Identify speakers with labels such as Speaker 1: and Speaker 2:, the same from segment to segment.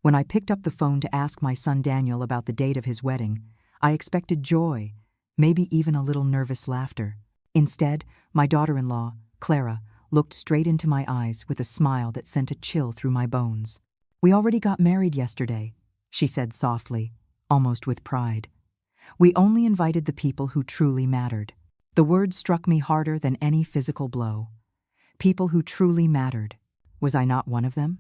Speaker 1: When I picked up the phone to ask my son Daniel about the date of his wedding, I expected joy, maybe even a little nervous laughter. Instead, my daughter-in-law, Clara, looked straight into my eyes with a smile that sent a chill through my bones. "We already got married yesterday," she said softly, almost with pride. "We only invited the people who truly mattered." The word struck me harder than any physical blow. People who truly mattered. Was I not one of them?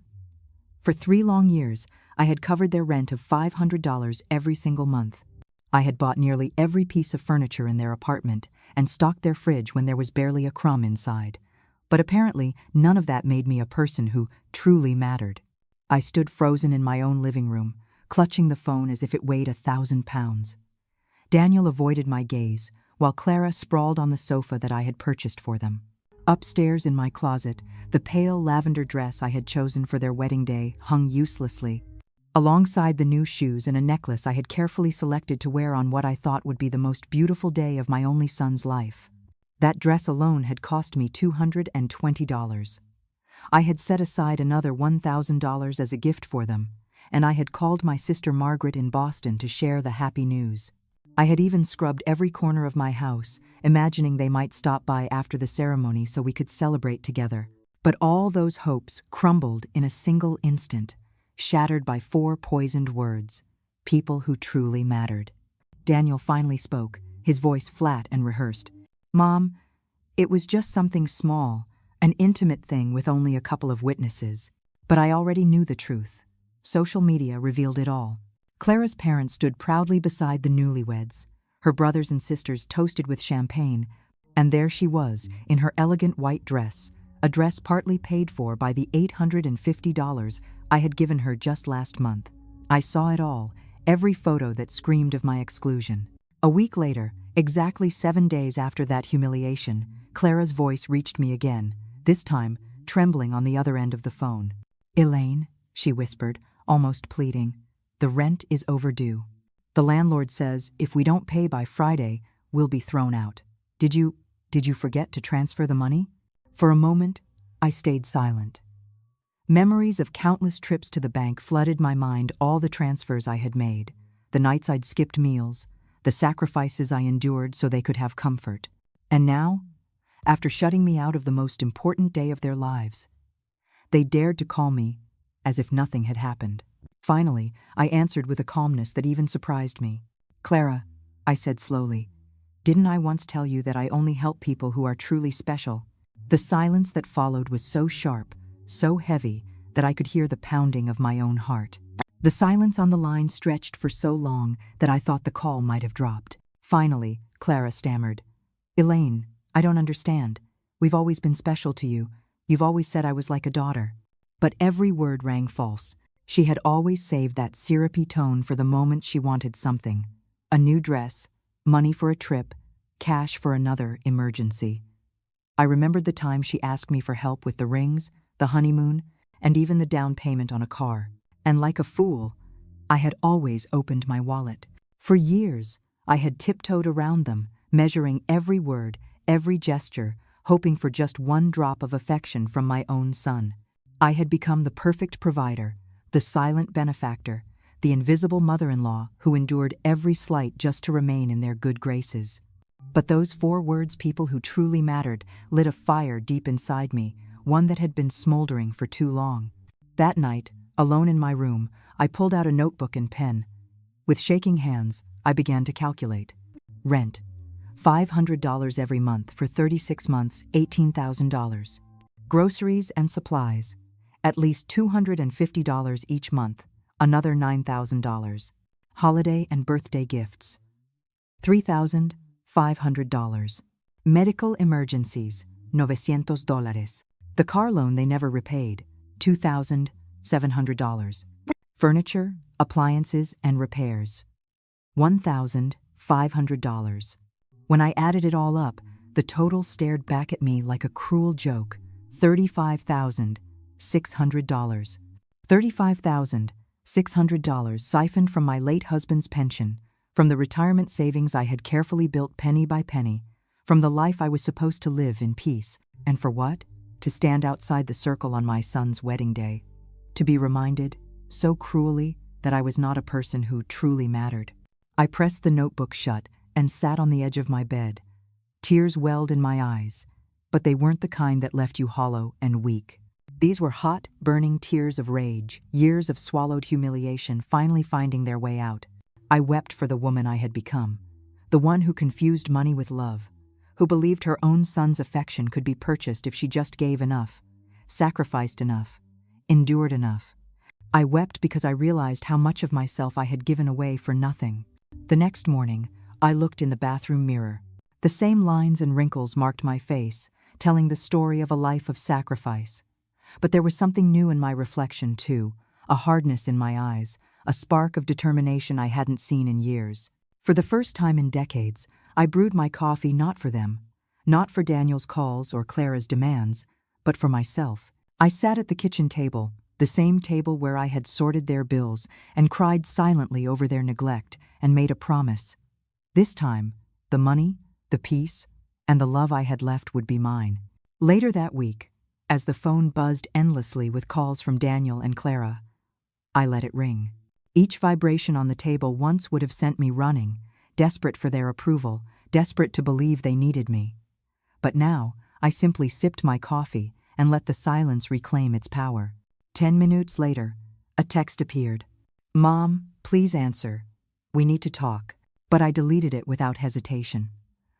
Speaker 1: For 3 long years, I had covered their rent of $500 every single month. I had bought nearly every piece of furniture in their apartment and stocked their fridge when there was barely a crumb inside. But apparently, none of that made me a person who truly mattered. I stood frozen in my own living room, clutching the phone as if it weighed 1,000 pounds. Daniel avoided my gaze, while Clara sprawled on the sofa that I had purchased for them. Upstairs in my closet, the pale lavender dress I had chosen for their wedding day hung uselessly, alongside the new shoes and a necklace I had carefully selected to wear on what I thought would be the most beautiful day of my only son's life. That dress alone had cost me $220. I had set aside another $1,000 as a gift for them, and I had called my sister Margaret in Boston to share the happy news. I had even scrubbed every corner of my house, imagining they might stop by after the ceremony so we could celebrate together. But all those hopes crumbled in a single instant, shattered by 4 poisoned words: people who truly mattered. Daniel finally spoke, his voice flat and rehearsed. "Mom, it was just something small, an intimate thing with only a couple of witnesses." But I already knew the truth. Social media revealed it all. Clara's parents stood proudly beside the newlyweds. Her brothers and sisters toasted with champagne, and there she was, in her elegant white dress, a dress partly paid for by the $850 I had given her just last month. I saw it all, every photo that screamed of my exclusion. A week later, exactly 7 days after that humiliation, Clara's voice reached me again, this time trembling on the other end of the phone. "Elaine," she whispered, almost pleading, "the rent is overdue. The landlord says if we don't pay by Friday, we'll be thrown out. Did you forget to transfer the money?" For a moment, I stayed silent. Memories of countless trips to the bank flooded my mind, all the transfers I had made, the nights I'd skipped meals, the sacrifices I endured so they could have comfort. And now, after shutting me out of the most important day of their lives, they dared to call me as if nothing had happened. Finally, I answered with a calmness that even surprised me. "Clara," I said slowly, "didn't I once tell you that I only help people who are truly special?" The silence that followed was so sharp, so heavy, that I could hear the pounding of my own heart. The silence on the line stretched for so long that I thought the call might have dropped. Finally, Clara stammered, "Elaine, I don't understand. We've always been special to you. You've always said I was like a daughter." But every word rang false. She had always saved that syrupy tone for the moment she wanted something. A new dress, money for a trip, cash for another emergency. I remembered the time she asked me for help with the rings, the honeymoon, and even the down payment on a car. And like a fool, I had always opened my wallet. For years, I had tiptoed around them, measuring every word, every gesture, hoping for just one drop of affection from my own son. I had become the perfect provider, the silent benefactor, the invisible mother-in-law who endured every slight just to remain in their good graces. But those 4 words, people who truly mattered, lit a fire deep inside me, one that had been smoldering for too long. That night, alone in my room, I pulled out a notebook and pen. With shaking hands, I began to calculate. Rent, $500 every month for 36 months, $18,000. Groceries and supplies, at least $250 each month, another $9,000. Holiday and birthday gifts, $3,500. Medical emergencies, $900. The car loan they never repaid, $2,700. Furniture, appliances, and repairs, $1,500. When I added it all up, the total stared back at me like a cruel joke. $35,600. $35,600 siphoned from my late husband's pension, from the retirement savings I had carefully built penny by penny, from the life I was supposed to live in peace. And for what? To stand outside the circle on my son's wedding day. To be reminded, so cruelly that I was not a person who truly mattered. I pressed the notebook shut and sat on the edge of my bed. Tears welled in my eyes, but they weren't the kind that left you hollow and weak. These were hot, burning tears of rage, years of swallowed humiliation finally finding their way out. I wept for the woman I had become, the one who confused money with love, who believed her own son's affection could be purchased if she just gave enough, sacrificed enough, endured enough. I wept because I realized how much of myself I had given away for nothing. The next morning, I looked in the bathroom mirror. The same lines and wrinkles marked my face, telling the story of a life of sacrifice. But there was something new in my reflection, too, a hardness in my eyes, a spark of determination I hadn't seen in years. For the first time in decades, I brewed my coffee not for them, not for Daniel's calls or Clara's demands, but for myself. I sat at the kitchen table, the same table where I had sorted their bills and cried silently over their neglect, and made a promise. This time, the money, the peace, and the love I had left would be mine. Later that week, as the phone buzzed endlessly with calls from Daniel and Clara, I let it ring. Each vibration on the table once would have sent me running, desperate for their approval, desperate to believe they needed me. But now, I simply sipped my coffee and let the silence reclaim its power. 10 minutes later, a text appeared. "Mom, please answer. We need to talk." But I deleted it without hesitation.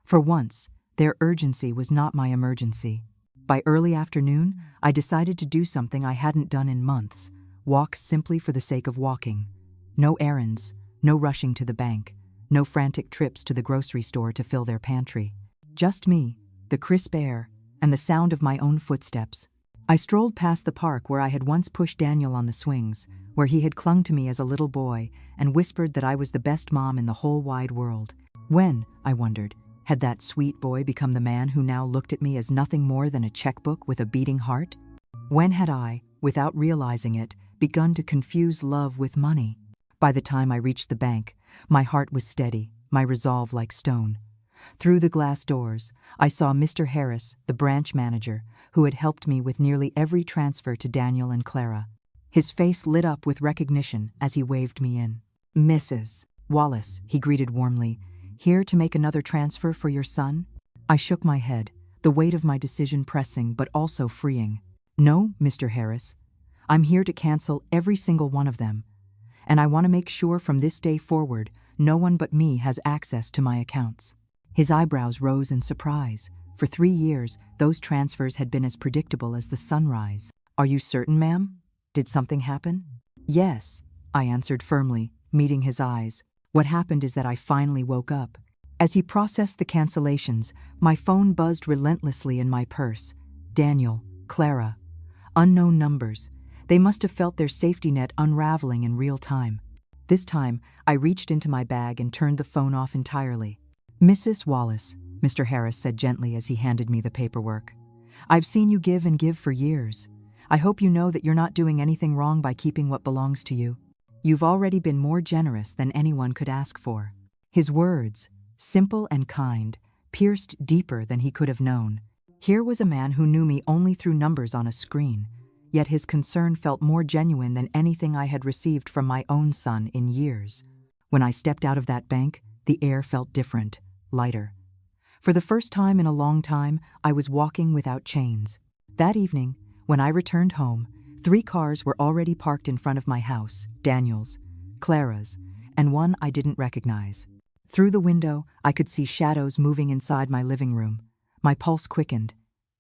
Speaker 1: For once, their urgency was not my emergency. By early afternoon, I decided to do something I hadn't done in months, walk simply for the sake of walking. No errands, no rushing to the bank, no frantic trips to the grocery store to fill their pantry. Just me, the crisp air, and the sound of my own footsteps. I strolled past the park where I had once pushed Daniel on the swings, where he had clung to me as a little boy and whispered that I was the best mom in the whole wide world. When, I wondered, had that sweet boy become the man who now looked at me as nothing more than a checkbook with a beating heart? When had I, without realizing it, begun to confuse love with money? By the time I reached the bank, my heart was steady, my resolve like stone. Through the glass doors, I saw Mr. Harris, the branch manager, who had helped me with nearly every transfer to Daniel and Clara. His face lit up with recognition as he waved me in. "Mrs. Wallace," he greeted warmly, "here to make another transfer for your son?" I shook my head, the weight of my decision pressing but also freeing. "No, Mr. Harris. I'm here to cancel every single one of them. And I want to make sure from this day forward, no one but me has access to my accounts." His eyebrows rose in surprise. For 3 years, those transfers had been as predictable as the sunrise. "Are you certain, ma'am? Did something happen?" "Yes," I answered firmly, meeting his eyes. "What happened is that I finally woke up." As he processed the cancellations, my phone buzzed relentlessly in my purse. Daniel, Clara. Unknown numbers. They must have felt their safety net unraveling in real time. This time, I reached into my bag and turned the phone off entirely. "Mrs. Wallace," Mr. Harris said gently as he handed me the paperwork. "I've seen you give and give for years. I hope you know that you're not doing anything wrong by keeping what belongs to you. You've already been more generous than anyone could ask for." His words, simple and kind, pierced deeper than he could have known. Here was a man who knew me only through numbers on a screen, yet his concern felt more genuine than anything I had received from my own son in years. When I stepped out of that bank, the air felt different, lighter. For the first time in a long time, I was walking without chains. That evening, when I returned home, 3 cars were already parked in front of my house, Daniel's, Clara's, and one I didn't recognize. Through the window, I could see shadows moving inside my living room. My pulse quickened.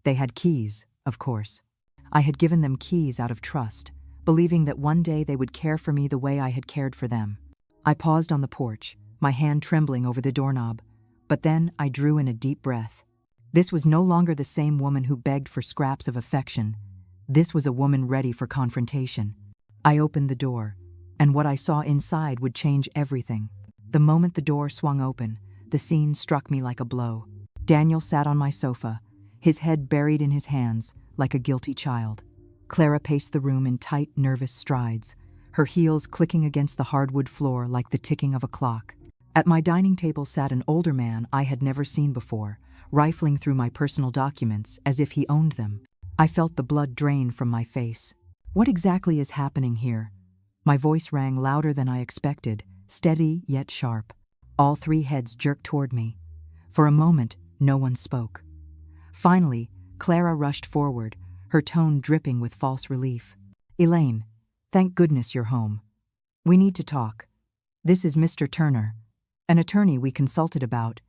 Speaker 1: They had keys, of course. I had given them keys out of trust, believing that one day they would care for me the way I had cared for them. I paused on the porch, my hand trembling over the doorknob, but then I drew in a deep breath. This was no longer the same woman who begged for scraps of affection. This was a woman ready for confrontation. I opened the door, and what I saw inside would change everything. The moment the door swung open, the scene struck me like a blow. Daniel sat on my sofa, his head buried in his hands, like a guilty child. Clara paced the room in tight, nervous strides, her heels clicking against the hardwood floor like the ticking of a clock. At my dining table sat an older man I had never seen before, rifling through my personal documents as if he owned them. I felt the blood drain from my face. What exactly is happening here? My voice rang louder than I expected, steady yet sharp. All three heads jerked toward me. For a moment, no one spoke. Finally, Clara rushed forward, her tone dripping with false relief. "Elaine, thank goodness you're home. We need to talk. This is Mr. Turner, an attorney we consulted about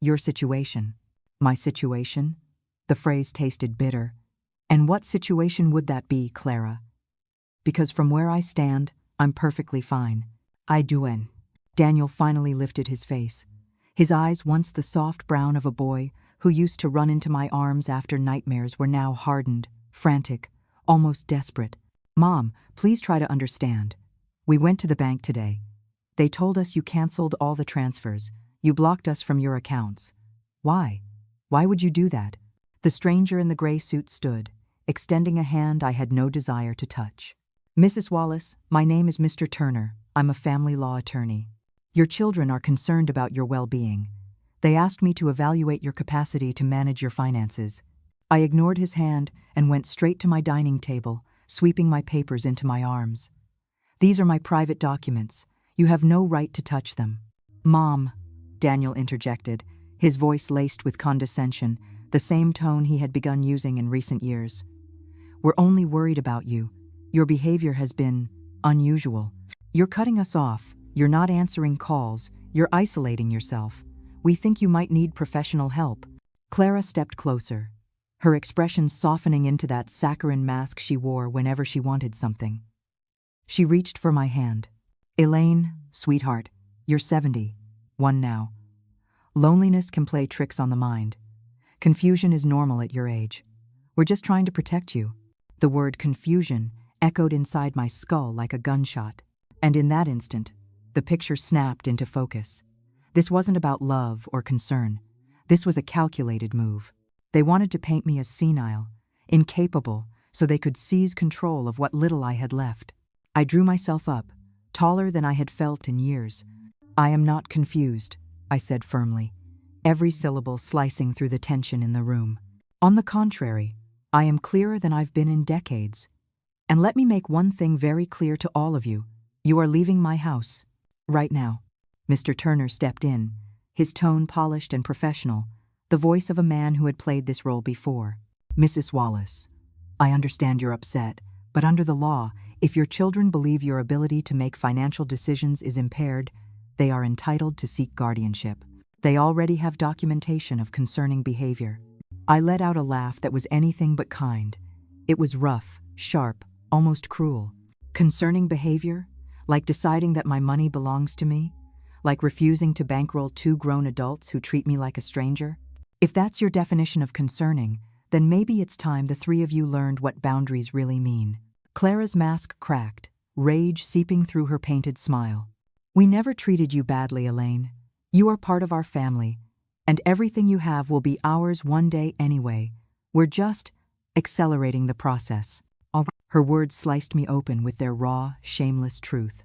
Speaker 1: your situation." My situation? The phrase tasted bitter. And what situation would that be, Clara? Because from where I stand, I'm perfectly fine. I do. Daniel finally lifted his face. His eyes, once the soft brown of a boy who used to run into my arms after nightmares, were now hardened, frantic, almost desperate. "Mom, please try to understand. We went to the bank today. They told us you canceled all the transfers. You blocked us from your accounts. Why? Why would you do that?" The stranger in the gray suit stood, extending a hand I had no desire to touch. "Mrs. Wallace, my name is Mr. Turner. I'm a family law attorney. Your children are concerned about your well-being. They asked me to evaluate your capacity to manage your finances." I ignored his hand and went straight to my dining table, sweeping my papers into my arms. "These are my private documents. You have no right to touch them." "Mom," Daniel interjected, his voice laced with condescension, the same tone he had begun using in recent years. "We're only worried about you. Your behavior has been unusual. You're cutting us off. You're not answering calls. You're isolating yourself. We think you might need professional help." Clara stepped closer, her expression softening into that saccharine mask she wore whenever she wanted something. She reached for my hand. "Elaine, sweetheart, you're 71 now. Loneliness can play tricks on the mind. Confusion is normal at your age. We're just trying to protect you." The word confusion echoed inside my skull like a gunshot. And in that instant, the picture snapped into focus. This wasn't about love or concern. This was a calculated move. They wanted to paint me as senile, incapable, so they could seize control of what little I had left. I drew myself up, taller than I had felt in years. "I am not confused," I said firmly, every syllable slicing through the tension in the room. "On the contrary, I am clearer than I've been in decades. And let me make one thing very clear to all of you. You are leaving my house. Right now." Mr. Turner stepped in, his tone polished and professional, the voice of a man who had played this role before. "Mrs. Wallace, I understand you're upset, but under the law, if your children believe your ability to make financial decisions is impaired, they are entitled to seek guardianship. They already have documentation of concerning behavior." I let out a laugh that was anything but kind. It was rough, sharp, almost cruel. Concerning behavior? Like deciding that my money belongs to me? Like refusing to bankroll two grown adults who treat me like a stranger? If that's your definition of concerning, then maybe it's time the three of you learned what boundaries really mean. Clara's mask cracked, rage seeping through her painted smile. "We never treated you badly, Elaine. You are part of our family, and everything you have will be ours one day anyway. We're just accelerating the process." Her words sliced me open with their raw, shameless truth.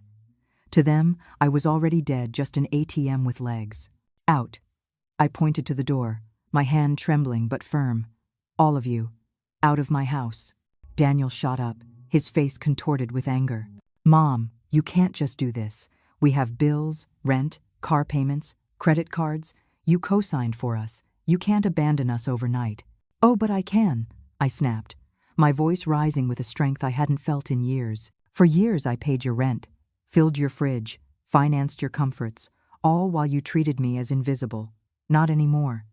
Speaker 1: To them, I was already dead, just an ATM with legs. "Out." I pointed to the door, my hand trembling but firm. "All of you, out of my house." Daniel shot up, his face contorted with anger. "Mom, you can't just do this. We have bills, rent, car payments, credit cards. You co-signed for us. You can't abandon us overnight." "Oh, but I can," I snapped, my voice rising with a strength I hadn't felt in years. "For years I paid your rent, filled your fridge, financed your comforts, all while you treated me as invisible. Not anymore."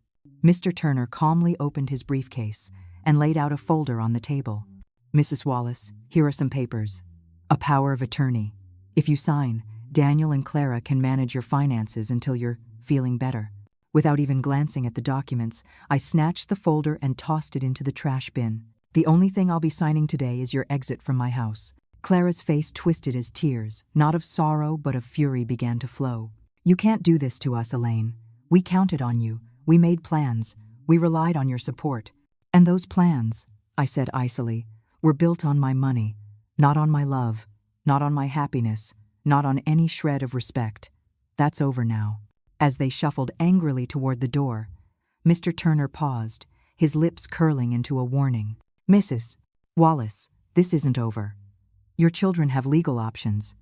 Speaker 1: Mr. Turner calmly opened his briefcase and laid out a folder on the table. "Mrs. Wallace, here are some papers. A power of attorney. If you sign, Daniel and Clara can manage your finances until you're feeling better." Without even glancing at the documents, I snatched the folder and tossed it into the trash bin. "The only thing I'll be signing today is your exit from my house." Clara's face twisted as tears, not of sorrow but of fury, began to flow. "You can't do this to us, Elaine. We counted on you. We made plans. We relied on your support. And those plans," I said icily, "were built on my money, not on my love, not on my happiness, not on any shred of respect. That's over now." As they shuffled angrily toward the door, Mr. Turner paused, his lips curling into a warning. "Mrs. Wallace, this isn't over. Your children have legal options.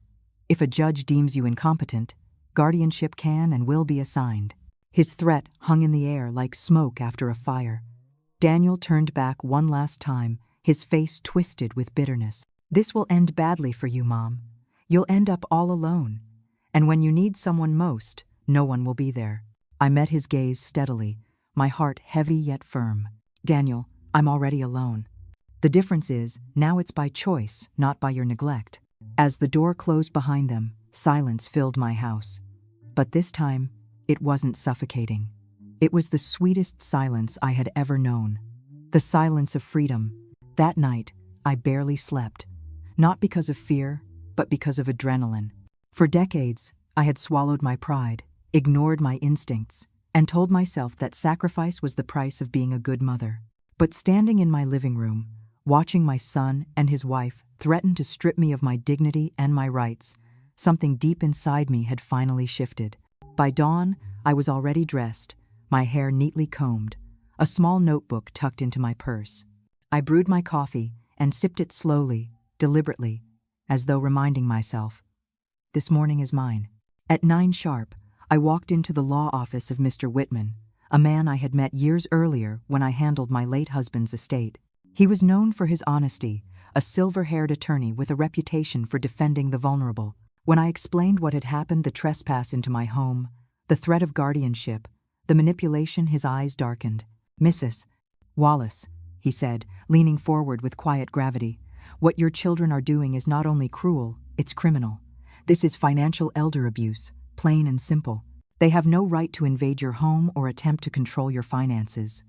Speaker 1: If a judge deems you incompetent, guardianship can and will be assigned. His threat hung in the air like smoke after a fire. Daniel turned back one last time, his face twisted with bitterness. This will end badly for you, Mom. You'll end up all alone. And when you need someone most, no one will be there. I met his gaze steadily, my heart heavy yet firm. Daniel, I'm already alone. The difference is, now it's by choice, not by your neglect. As the door closed behind them, silence filled my house. But this time, it wasn't suffocating. It was the sweetest silence I had ever known. The silence of freedom. That night, I barely slept. Not because of fear, but because of adrenaline. For decades, I had swallowed my pride, ignored my instincts, and told myself that sacrifice was the price of being a good mother. But standing in my living room, watching my son and his wife threaten to strip me of my dignity and my rights, something deep inside me had finally shifted. By dawn, I was already dressed, my hair neatly combed, a small notebook tucked into my purse. I brewed my coffee and sipped it slowly, deliberately, as though reminding myself, this morning is mine. At 9 sharp, I walked into the law office of Mr. Whitman, a man I had met years earlier when I handled my late husband's estate. He was known for his honesty, a silver-haired attorney with a reputation for defending the vulnerable. When I explained what had happened, the trespass into my home, the threat of guardianship, the manipulation, his eyes darkened. Mrs. Wallace, he said, leaning forward with quiet gravity, what your children are doing is not only cruel, it's criminal. This is financial elder abuse, plain and simple. They have no right to invade your home or attempt to control your finances.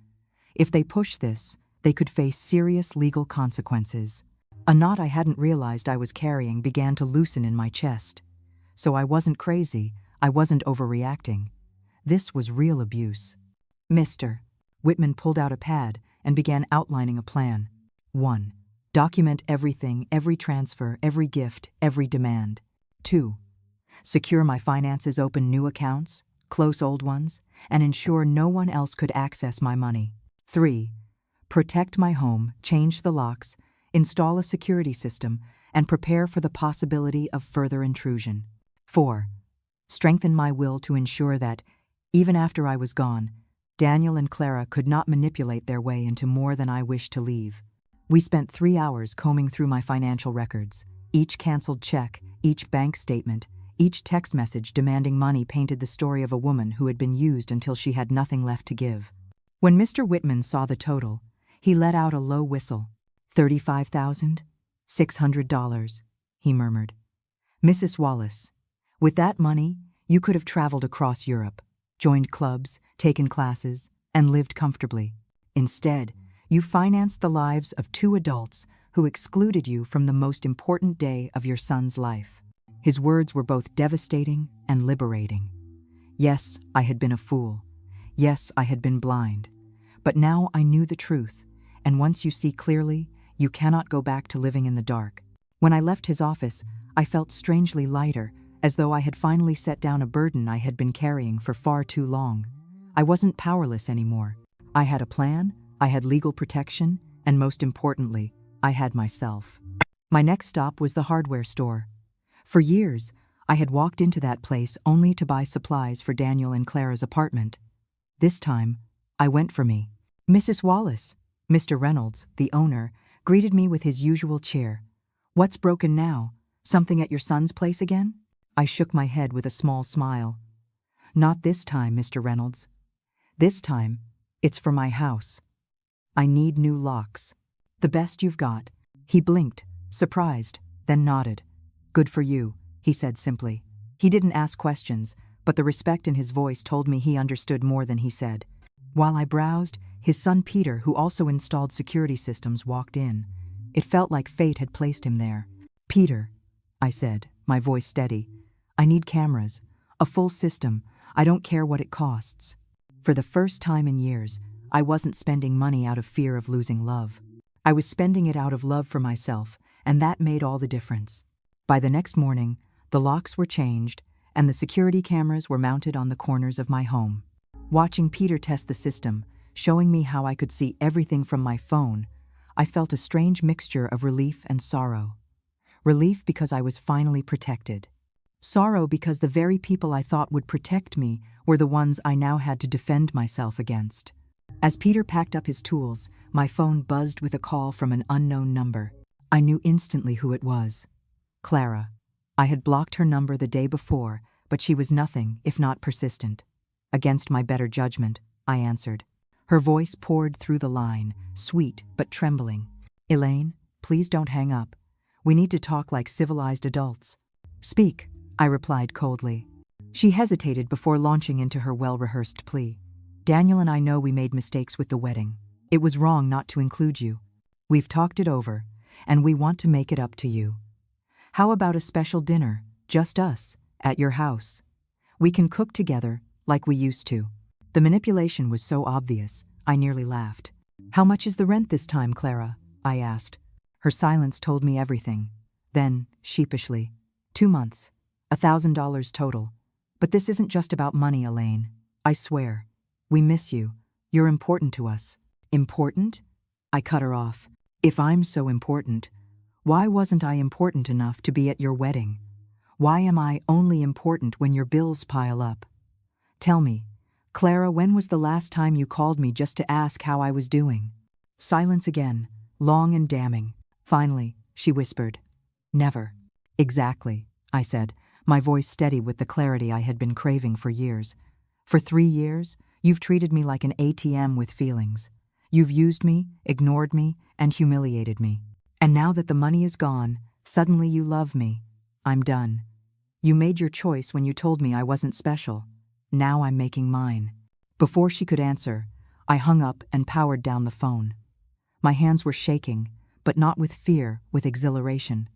Speaker 1: If they push this, they could face serious legal consequences. A knot I hadn't realized I was carrying began to loosen in my chest. So I wasn't crazy, I wasn't overreacting. This was real abuse. Mr. Whitman pulled out a pad and began outlining a plan. 1. Document everything, every transfer, every gift, every demand. 2. Secure my finances, open new accounts, close old ones, and ensure no one else could access my money. 3. Protect my home, change the locks, install a security system, and prepare for the possibility of further intrusion. 4. Strengthen my will to ensure that, even after I was gone, Daniel and Clara could not manipulate their way into more than I wished to leave. We spent 3 hours combing through my financial records. Each canceled check, each bank statement, each text message demanding money painted the story of a woman who had been used until she had nothing left to give. When Mr. Whitman saw the total, he let out a low whistle. $35,600, he murmured. Mrs. Wallace, with that money, you could have traveled across Europe, joined clubs, taken classes, and lived comfortably. Instead, you financed the lives of 2 adults who excluded you from the most important day of your son's life. His words were both devastating and liberating. Yes, I had been a fool. Yes, I had been blind. But now I knew the truth, and once you see clearly, you cannot go back to living in the dark. When I left his office, I felt strangely lighter, as though I had finally set down a burden I had been carrying for far too long. I wasn't powerless anymore. I had a plan, I had legal protection, and most importantly, I had myself. My next stop was the hardware store. For years, I had walked into that place only to buy supplies for Daniel and Clara's apartment. This time, I went for me. Mrs. Wallace, Mr. Reynolds, the owner, greeted me with his usual cheer. What's broken now? Something at your son's place again? I shook my head with a small smile. Not this time, Mr. Reynolds. This time, it's for my house. I need new locks. The best you've got. He blinked, surprised, then nodded. Good for you, he said simply. He didn't ask questions, but the respect in his voice told me he understood more than he said. While I browsed, his son Peter, who also installed security systems, walked in. It felt like fate had placed him there. Peter, I said, my voice steady. I need cameras, a full system. I don't care what it costs. For the first time in years, I wasn't spending money out of fear of losing love. I was spending it out of love for myself, and that made all the difference. By the next morning, the locks were changed, and the security cameras were mounted on the corners of my home. Watching Peter test the system, showing me how I could see everything from my phone, I felt a strange mixture of relief and sorrow. Relief because I was finally protected, Sorrow because the very people I thought would protect me were the ones I now had to defend myself against. As Peter packed up his tools, my phone buzzed with a call from an unknown number. I knew instantly who it was. Clara. I had blocked her number the day before, but she was nothing if not persistent. Against my better judgment, I answered. Her voice poured through the line, sweet but trembling. Elaine, please don't hang up. We need to talk like civilized adults. Speak, I replied coldly. She hesitated before launching into her well-rehearsed plea. Daniel and I know we made mistakes with the wedding. It was wrong not to include you. We've talked it over, and we want to make it up to you. How about a special dinner, just us, at your house? We can cook together, like we used to. The manipulation was so obvious, I nearly laughed. How much is the rent this time, Clara? I asked. Her silence told me everything. Then, sheepishly, 2 months, $1,000 total. But this isn't just about money, Elaine. I swear. We miss you. You're important to us. Important? I cut her off. If I'm so important, why wasn't I important enough to be at your wedding? Why am I only important when your bills pile up? Tell me, Clara, when was the last time you called me just to ask how I was doing? Silence again, long and damning. Finally, she whispered. Never. Exactly, I said, my voice steady with the clarity I had been craving for years. For 3 years, you've treated me like an ATM with feelings. You've used me, ignored me, and humiliated me. And now that the money is gone, suddenly you love me. I'm done. You made your choice when you told me I wasn't special. Now I'm making mine. Before she could answer, I hung up and powered down the phone. My hands were shaking, but not with fear, with exhilaration.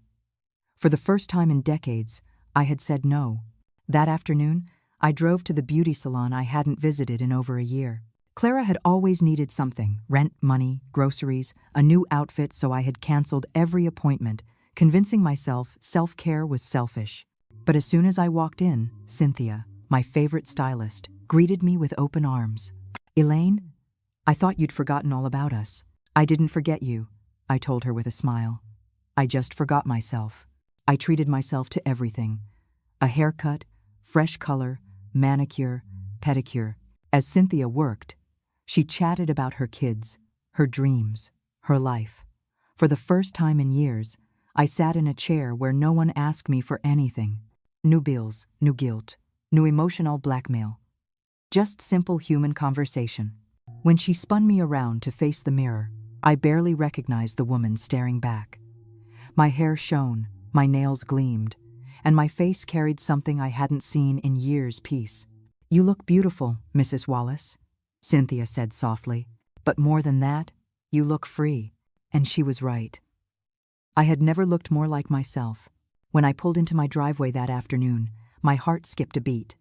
Speaker 1: For the first time in decades, I had said no. That afternoon, I drove to the beauty salon I hadn't visited in over a year. Clara had always needed something, rent, money, groceries, a new outfit, so I had canceled every appointment, convincing myself self-care was selfish. But as soon as I walked in, Cynthia, my favorite stylist, greeted me with open arms. Elaine, I thought you'd forgotten all about us. I didn't forget you, I told her with a smile. I just forgot myself. I treated myself to everything. A haircut, fresh color, manicure, pedicure. As Cynthia worked, she chatted about her kids, her dreams, her life. For the first time in years, I sat in a chair where no one asked me for anything. No bills, no guilt, no emotional blackmail. Just simple human conversation. When she spun me around to face the mirror, I barely recognized the woman staring back. My hair shone, my nails gleamed, and my face carried something I hadn't seen in years. Peace. You look beautiful, Mrs. Wallace, Cynthia said softly. But more than that, you look free. And she was right. I had never looked more like myself. When I pulled into my driveway that afternoon, my heart skipped a beat.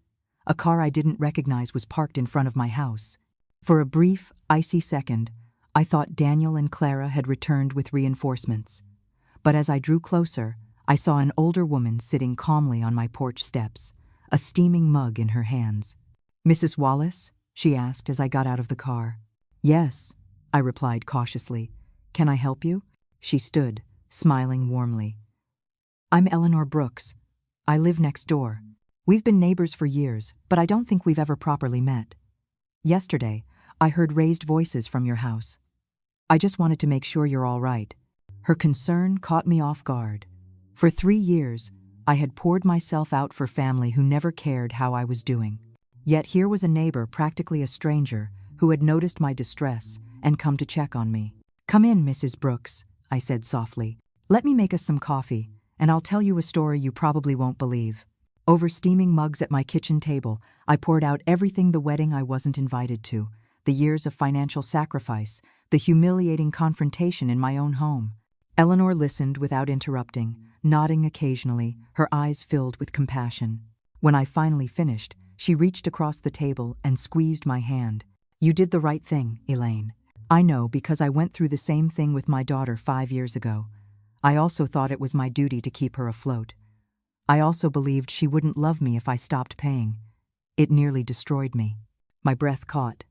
Speaker 1: A car I didn't recognize was parked in front of my house. For a brief, icy second, I thought Daniel and Clara had returned with reinforcements. But as I drew closer, I saw an older woman sitting calmly on my porch steps, a steaming mug in her hands. Mrs. Wallace? She asked as I got out of the car. Yes, I replied cautiously. Can I help you? She stood, smiling warmly. I'm Eleanor Brooks. I live next door. We've been neighbors for years, but I don't think we've ever properly met. Yesterday, I heard raised voices from your house. I just wanted to make sure you're all right. Her concern caught me off guard. For 3 years, I had poured myself out for family who never cared how I was doing. Yet here was a neighbor, practically a stranger, who had noticed my distress and come to check on me. Come in, Mrs. Brooks, I said softly. Let me make us some coffee, and I'll tell you a story you probably won't believe. Over steaming mugs at my kitchen table, I poured out everything: the wedding I wasn't invited to, the years of financial sacrifice, the humiliating confrontation in my own home. Eleanor listened without interrupting, nodding occasionally, her eyes filled with compassion. When I finally finished, she reached across the table and squeezed my hand. You did the right thing, Elaine. I know, because I went through the same thing with my daughter 5 years ago. I also thought it was my duty to keep her afloat. I also believed she wouldn't love me if I stopped paying. It nearly destroyed me. My breath caught.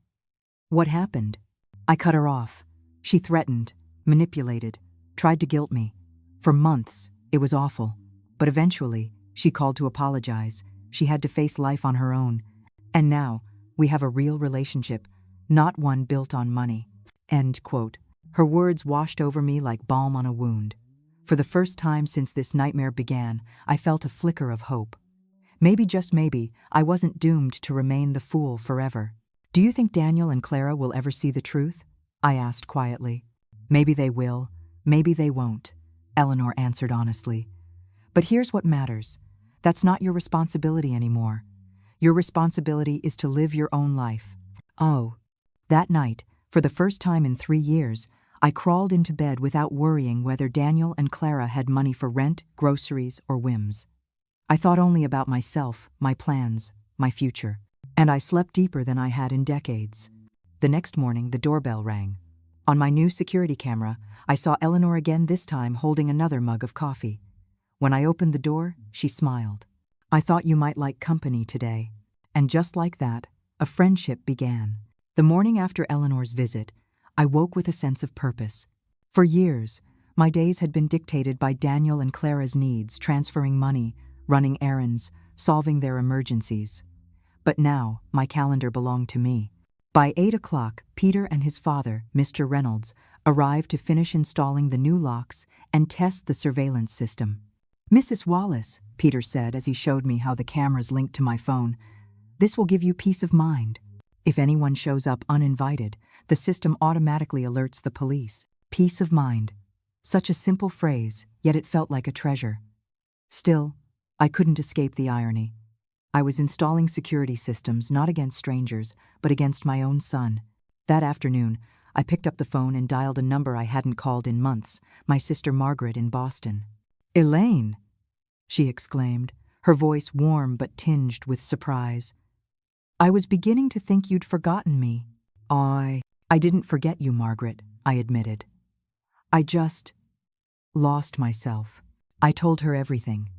Speaker 1: What happened? I cut her off. She threatened, manipulated, tried to guilt me. For months, it was awful. But eventually, She called to apologize. She had to face life on her own. And now, we have a real relationship, not one built on money." End quote. Her words washed over me like balm on a wound. For the first time since this nightmare began, I felt a flicker of hope. Maybe, just maybe, I wasn't doomed to remain the fool forever. "Do you think Daniel and Clara will ever see the truth?" I asked quietly. "Maybe they will, maybe they won't," Eleanor answered honestly. "But here's what matters. That's not your responsibility anymore. Your responsibility is to live your own life." Oh, that night, for the first time in 3 years, I crawled into bed without worrying whether Daniel and Clara had money for rent, groceries, or whims. I thought only about myself, my plans, my future. And I slept deeper than I had in decades. The next morning, the doorbell rang. On my new security camera, I saw Eleanor again, this time holding another mug of coffee. When I opened the door, she smiled. "I thought you might like company today." And just like that, a friendship began. The morning after Eleanor's visit, I woke with a sense of purpose. For years, my days had been dictated by Daniel and Clara's needs, transferring money, running errands, solving their emergencies. But now, my calendar belonged to me. By 8 o'clock, Peter and his father, Mr. Reynolds, arrived to finish installing the new locks and test the surveillance system. "Mrs. Wallace," Peter said as he showed me how the cameras linked to my phone, "this will give you peace of mind. If anyone shows up uninvited, the system automatically alerts the police." Peace of mind. Such a simple phrase, yet it felt like a treasure. Still, I couldn't escape the irony. I was installing security systems not against strangers, but against my own son. That afternoon, I picked up the phone and dialed a number I hadn't called in months, my sister Margaret in Boston. "Elaine!" she exclaimed, her voice warm but tinged with surprise. "I was beginning to think you'd forgotten me." I didn't forget you, Margaret," I admitted. "I just lost myself." I told her everything.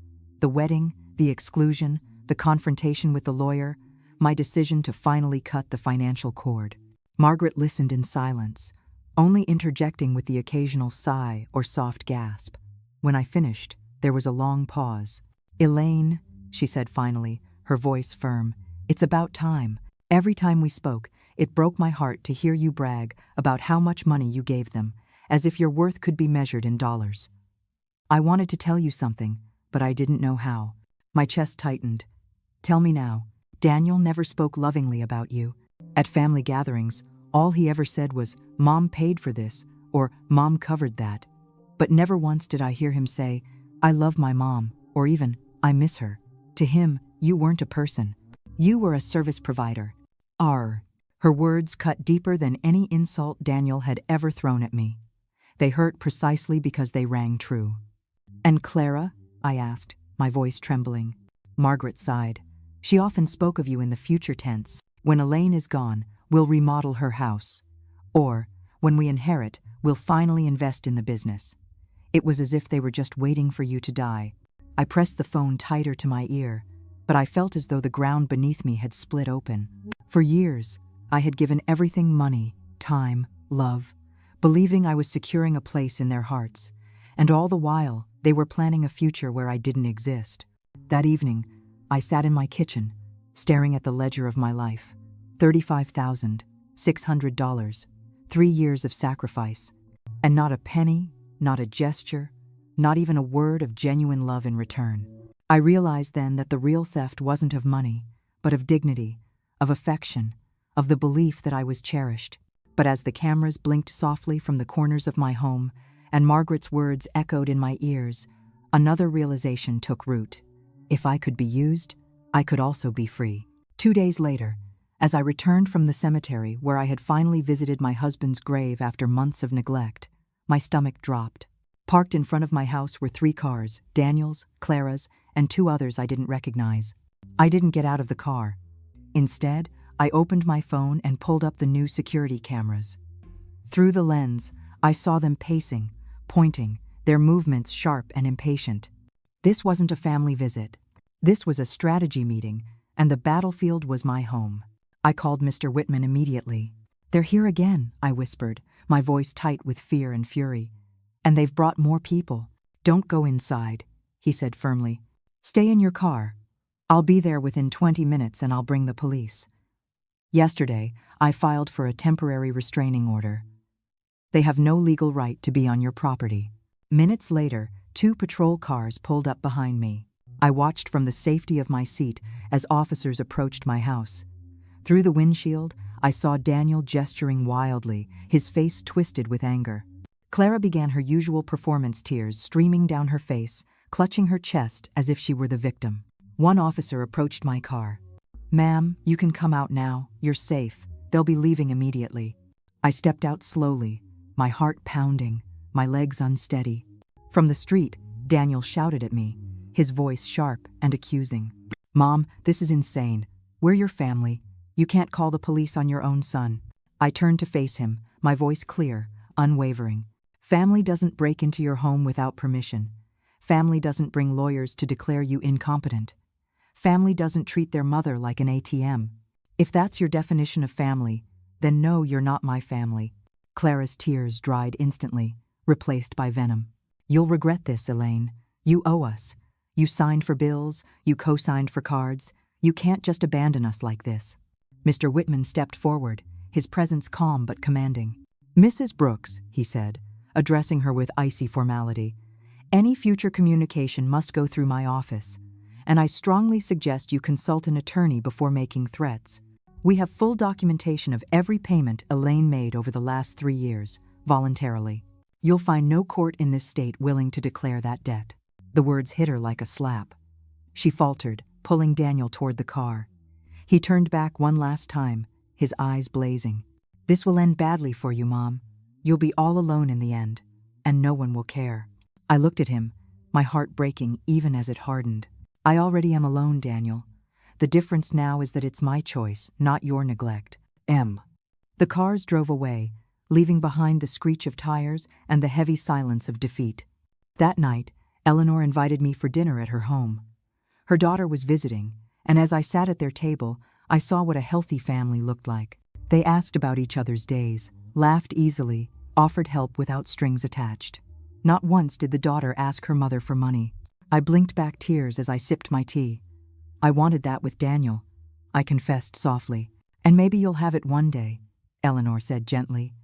Speaker 1: The wedding, the exclusion, the confrontation with the lawyer, my decision to finally cut the financial cord. Margaret listened in silence, only interjecting with the occasional sigh or soft gasp. When I finished, there was a long pause. "Elaine," she said finally, her voice firm, "it's about time. Every time we spoke, it broke my heart to hear you brag about how much money you gave them, as if your worth could be measured in dollars. I wanted to tell you something, but I didn't know how." My chest tightened. "Tell me now." "Daniel never spoke lovingly about you. At family gatherings, all he ever said was, 'Mom paid for this,' or 'Mom covered that.' But never once did I hear him say, 'I love my mom,' or even, 'I miss her.' To him, you weren't a person. You were a service provider." Her words cut deeper than any insult Daniel had ever thrown at me. They hurt precisely because they rang true. "And Clara?" I asked, my voice trembling. Margaret sighed. "She often spoke of you in the future tense. 'When Elaine is gone, we'll remodel her house.' Or, 'When we inherit, we'll finally invest in the business.' It was as if they were just waiting for you to die." I pressed the phone tighter to my ear, but I felt as though the ground beneath me had split open. For years, I had given everything: money, time, love, believing I was securing a place in their hearts. And all the while, they were planning a future where I didn't exist. That evening, I sat in my kitchen, staring at the ledger of my life. $35,600, 3 years of sacrifice, and not a penny, not a gesture, not even a word of genuine love in return. I realized then that the real theft wasn't of money, but of dignity, of affection, of the belief that I was cherished. But as the cameras blinked softly from the corners of my home, and Margaret's words echoed in my ears, another realization took root. If I could be used, I could also be free. 2 days later, as I returned from the cemetery where I had finally visited my husband's grave after months of neglect, my stomach dropped. Parked in front of my house were 3 cars, Daniel's, Clara's, and 2 others I didn't recognize. I didn't get out of the car. Instead, I opened my phone and pulled up the new security cameras. Through the lens, I saw them pacing, pointing, their movements sharp and impatient. This wasn't a family visit. This was a strategy meeting, and the battlefield was my home. I called Mr. Whitman immediately. "They're here again," I whispered, my voice tight with fear and fury. "And they've brought more people." "Don't go inside," he said firmly. Stay in your car. I'll be there within 20 minutes and I'll bring the police. Yesterday, I filed for a temporary restraining order. They have no legal right to be on your property. Minutes later, 2 patrol cars pulled up behind me. I watched from the safety of my seat as officers approached my house. Through the windshield, I saw Daniel gesturing wildly, his face twisted with anger. Clara began her usual performance, tears streaming down her face, clutching her chest as if she were the victim. One officer approached my car. "Ma'am, you can come out now. You're safe. They'll be leaving immediately." I stepped out slowly, my heart pounding, my legs unsteady. From the street, Daniel shouted at me, his voice sharp and accusing. "Mom, this is insane. We're your family. You can't call the police on your own son." I turned to face him, my voice clear, unwavering. "Family doesn't break into your home without permission. Family doesn't bring lawyers to declare you incompetent. Family doesn't treat their mother like an ATM. If that's your definition of family, then no, you're not my family." Clara's tears dried instantly, replaced by venom. "You'll regret this, Elaine. You owe us. You signed for bills, you co-signed for cards. You can't just abandon us like this." Mr. Whitman stepped forward, his presence calm but commanding. "Mrs. Brooks," he said, addressing her with icy formality, "any future communication must go through my office, and I strongly suggest you consult an attorney before making threats. We have full documentation of every payment Elaine made over the last 3 years, voluntarily. You'll find no court in this state willing to declare that debt." The words hit her like a slap. She faltered, pulling Daniel toward the car. He turned back one last time, his eyes blazing. "This will end badly for you, Mom. You'll be all alone in the end, and no one will care." I looked at him, my heart breaking even as it hardened. "I already am alone, Daniel. The difference now is that it's my choice, not your neglect. M." The cars drove away, leaving behind the screech of tires and the heavy silence of defeat. That night, Eleanor invited me for dinner at her home. Her daughter was visiting, and as I sat at their table, I saw what a healthy family looked like. They asked about each other's days, laughed easily, offered help without strings attached. Not once did the daughter ask her mother for money. I blinked back tears as I sipped my tea. "I wanted that with Daniel," I confessed softly. "And maybe you'll have it one day," Eleanor said gently.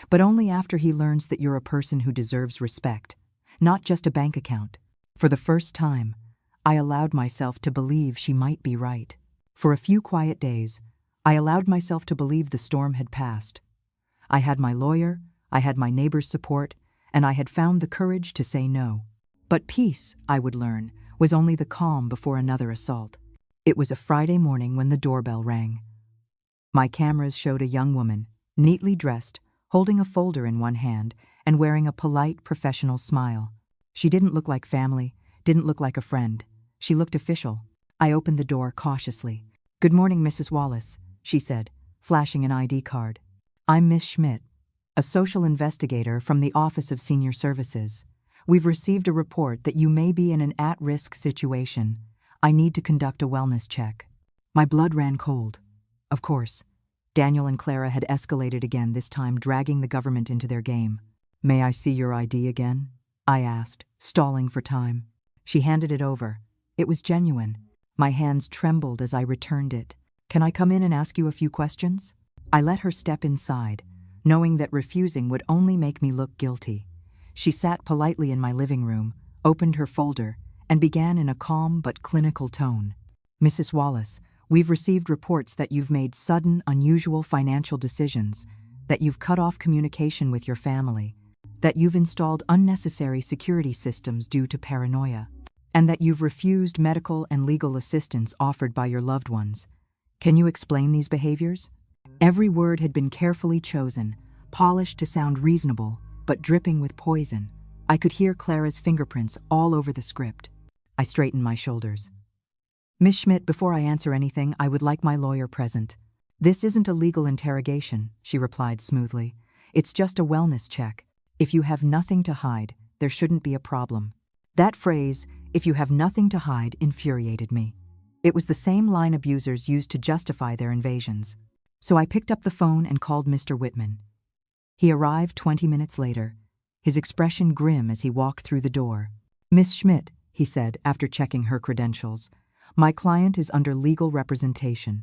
Speaker 1: "But only after he learns that you're a person who deserves respect, not just a bank account." For the first time, I allowed myself to believe she might be right. For a few quiet days, I allowed myself to believe the storm had passed. I had my lawyer, I had my neighbor's support, and I had found the courage to say no. But peace, I would learn, was only the calm before another assault. It was a Friday morning when the doorbell rang. My cameras showed a young woman, neatly dressed, holding a folder in one hand and wearing a polite, professional smile. She didn't look like family, didn't look like a friend. She looked official. I opened the door cautiously. "Good morning, Mrs. Wallace," she said, flashing an ID card. "I'm Miss Schmidt, a social investigator from the Office of Senior Services. We've received a report that you may be in an at-risk situation. I need to conduct a wellness check." My blood ran cold. Of course, Daniel and Clara had escalated again, this time dragging the government into their game. "May I see your ID again?" I asked, stalling for time. She handed it over. It was genuine. My hands trembled as I returned it. "Can I come in and ask you a few questions?" I let her step inside, knowing that refusing would only make me look guilty. She sat politely in my living room, opened her folder, and began in a calm but clinical tone. "Mrs. Wallace, we've received reports that you've made sudden, unusual financial decisions, that you've cut off communication with your family, that you've installed unnecessary security systems due to paranoia, and that you've refused medical and legal assistance offered by your loved ones. Can you explain these behaviors?" Every word had been carefully chosen, polished to sound reasonable, but dripping with poison. I could hear Clara's fingerprints all over the script. I straightened my shoulders. "Miss Schmidt, before I answer anything, I would like my lawyer present." "This isn't a legal interrogation," she replied smoothly. "It's just a wellness check. If you have nothing to hide, there shouldn't be a problem." That phrase, "if you have nothing to hide," infuriated me. It was the same line abusers used to justify their invasions. So I picked up the phone and called Mr. Whitman. He arrived 20 minutes later, his expression grim as he walked through the door. "Miss Schmidt," he said after checking her credentials. My client is under legal representation.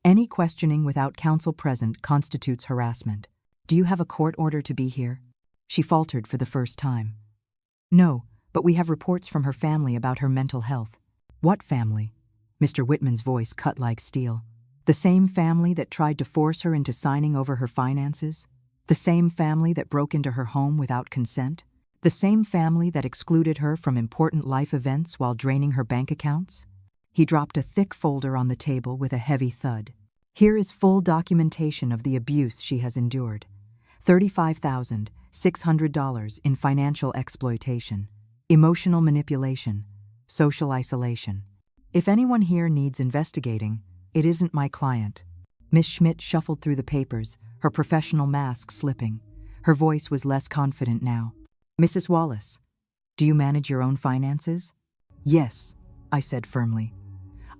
Speaker 1: Any questioning without counsel present constitutes harassment. Do you have a court order to be here? She faltered for the first time. No, but we have reports from her family about her mental health. What family? Mr. Whitman's voice cut like steel. The same family that tried to force her into signing over her finances? The same family that broke into her home without consent? The same family that excluded her from important life events while draining her bank accounts? He dropped a thick folder on the table with a heavy thud. Here is full documentation of the abuse she has endured. $35,600 in financial exploitation, emotional manipulation, social isolation. If anyone here needs investigating, it isn't my client. Miss Schmidt shuffled through the papers, her professional mask slipping. Her voice was less confident now. Mrs. Wallace, do you manage your own finances? Yes, I said firmly.